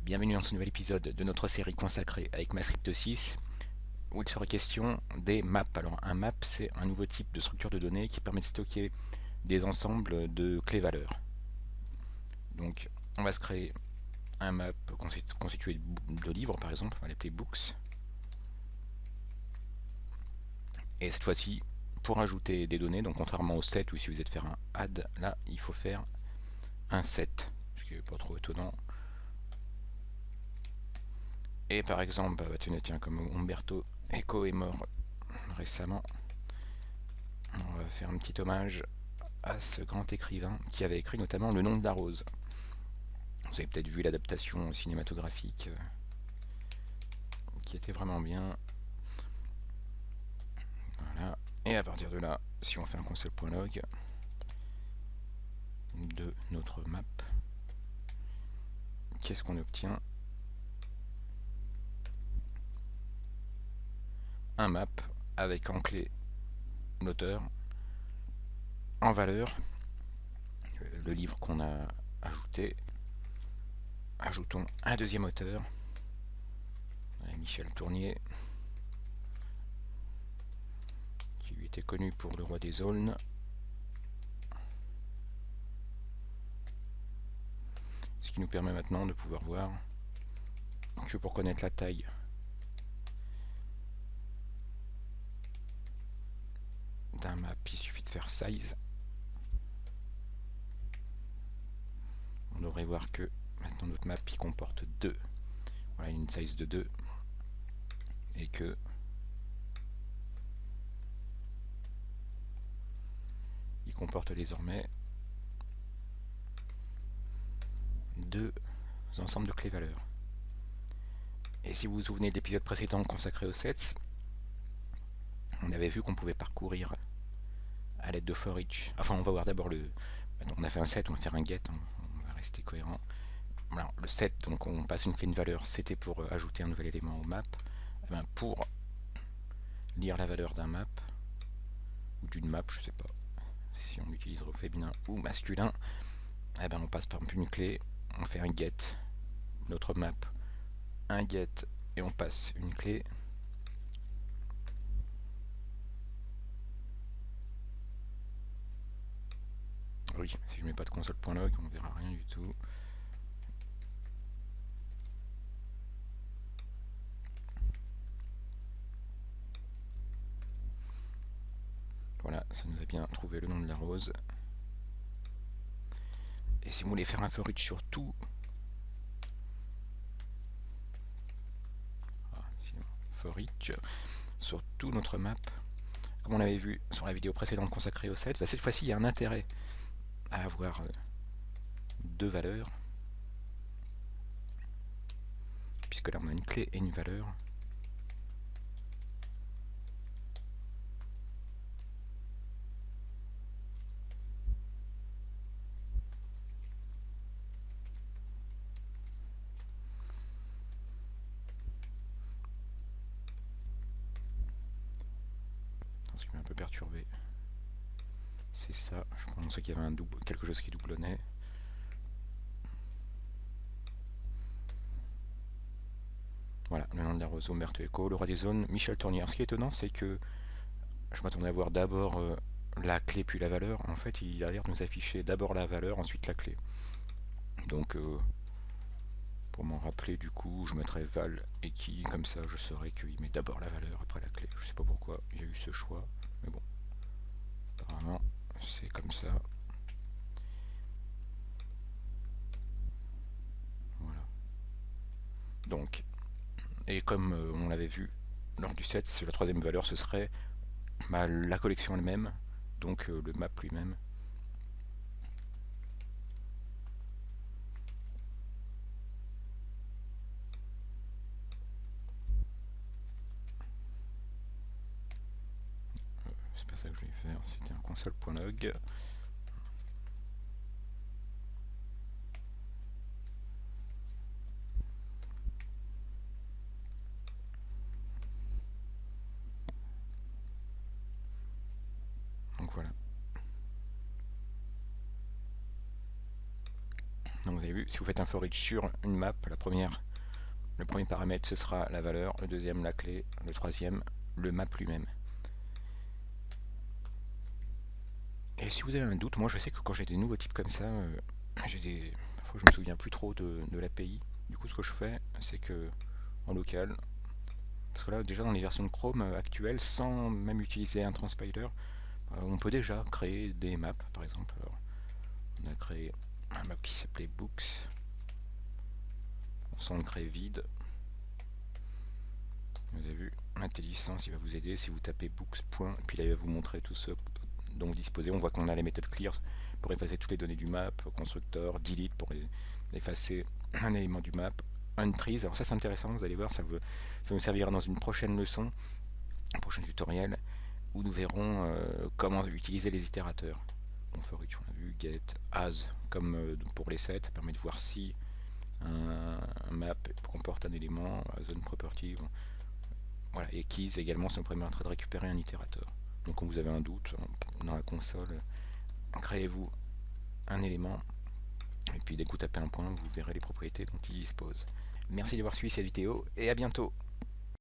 Bienvenue dans ce nouvel épisode de notre série consacrée avec Mascript 6 où il sera question des maps. Alors un map, c'est un nouveau type de structure de données qui permet de stocker des ensembles de clés valeurs. Donc on va se créer un map constitué de livres par exemple, on va l'appeler books. Et cette fois-ci, pour ajouter des données, donc contrairement au set où si vous êtes faire un add, là il faut faire un set, ce qui n'est pas trop étonnant. Et par exemple, tiens, comme Umberto Eco est mort récemment, on va faire un petit hommage à ce grand écrivain qui avait écrit notamment Le Nom de la Rose. Vous avez peut-être vu l'adaptation cinématographique qui était vraiment bien. Voilà. Et à partir de là, si on fait un console.log de notre map, qu'est-ce qu'on obtient? Un map avec en clé l'auteur, en valeur le livre qu'on a ajouté. Ajoutons un deuxième auteur, Michel Tournier, qui lui était connu pour Le Roi des Aulnes. Ce qui nous permet maintenant de pouvoir voir que pour connaître la taille d'un map, il suffit de faire size. On devrait voir que maintenant notre map il comporte 2. Voilà, une size de 2. Et que il comporte désormais 2 ensembles de clés valeurs. Et si vous vous souvenez de l'épisode précédent consacré aux sets, on avait vu qu'on pouvait parcourir à l'aide de for each. Enfin, on va voir d'abord le. On a fait un set, on va faire un get, on va rester cohérent. Alors, le set, donc on passe une clé de valeur, c'était pour ajouter un nouvel élément au map. Et bien, pour lire la valeur d'un map, ou d'une map, je sais pas si on l'utiliserait au féminin ou masculin, et ben on passe par une clé, on fait un get, notre map, un get, et on passe une clé. Oui, si je mets pas de console.log, on verra rien du tout. Voilà, ça nous a bien trouvé le nom de la rose. Et si vous voulez faire un for each sur tout, for each sur tout notre map, comme on l'avait vu sur la vidéo précédente consacrée au set, bah cette fois-ci il y a un intérêt à avoir deux valeurs, puisque là on a une clé et une valeur. Ce qui m'a un peu perturbé, c'est ça. Je pensais qu'il y avait quelque chose qui doublonnait. Voilà, le nom de la rose, Umberto Eco, Le Roi des Zones, Michel Tournier. Ce qui est étonnant, c'est que je m'attendais à voir d'abord la clé puis la valeur. En fait, il a l'air de nous afficher d'abord la valeur, ensuite la clé. Donc, pour m'en rappeler, du coup, je mettrai val et qui, comme ça, je saurais qu'il met d'abord la valeur après la clé. Je sais pas pourquoi il y a eu ce choix, mais bon, apparemment, c'est comme ça. Voilà. Donc, et comme on l'avait vu lors du set, la troisième valeur, ce serait la collection elle-même, donc le map lui-même. C'est pas ça que je vais faire, c'était un console.log. Donc voilà. Donc vous avez vu, si vous faites un for each sur une map, le premier paramètre ce sera la valeur, le deuxième la clé, le troisième le map lui-même. Et si vous avez un doute, moi je sais que quand j'ai des nouveaux types comme ça, parfois je me souviens plus trop de l'API. Du coup ce que je fais, c'est que en local, parce que là déjà dans les versions de Chrome actuelles, sans même utiliser un transpiler, on peut déjà créer des maps par exemple. Alors, on a créé un map qui s'appelait Books, sans le créer vide. Vous avez vu, IntelliSense il va vous aider si vous tapez books. Et puis là il va vous montrer tout ce dont vous disposez. On voit qu'on a les méthodes clears pour effacer toutes les données du map, constructeur, delete pour effacer un élément du map, untrees. Alors ça c'est intéressant, vous allez voir, ça nous servira dans une prochaine leçon, un prochain tutoriel, où nous verrons comment utiliser les itérateurs. Bon, for each, on a vu get, as, comme pour les sets, ça permet de voir si un map comporte un élément, zone property. Voilà, et keys également, ça nous permettra de récupérer un itérateur. Donc quand vous avez un doute dans la console, créez-vous un élément, et puis dès que vous tapez un point, vous verrez les propriétés dont il dispose. Merci d'avoir suivi cette vidéo, et à bientôt.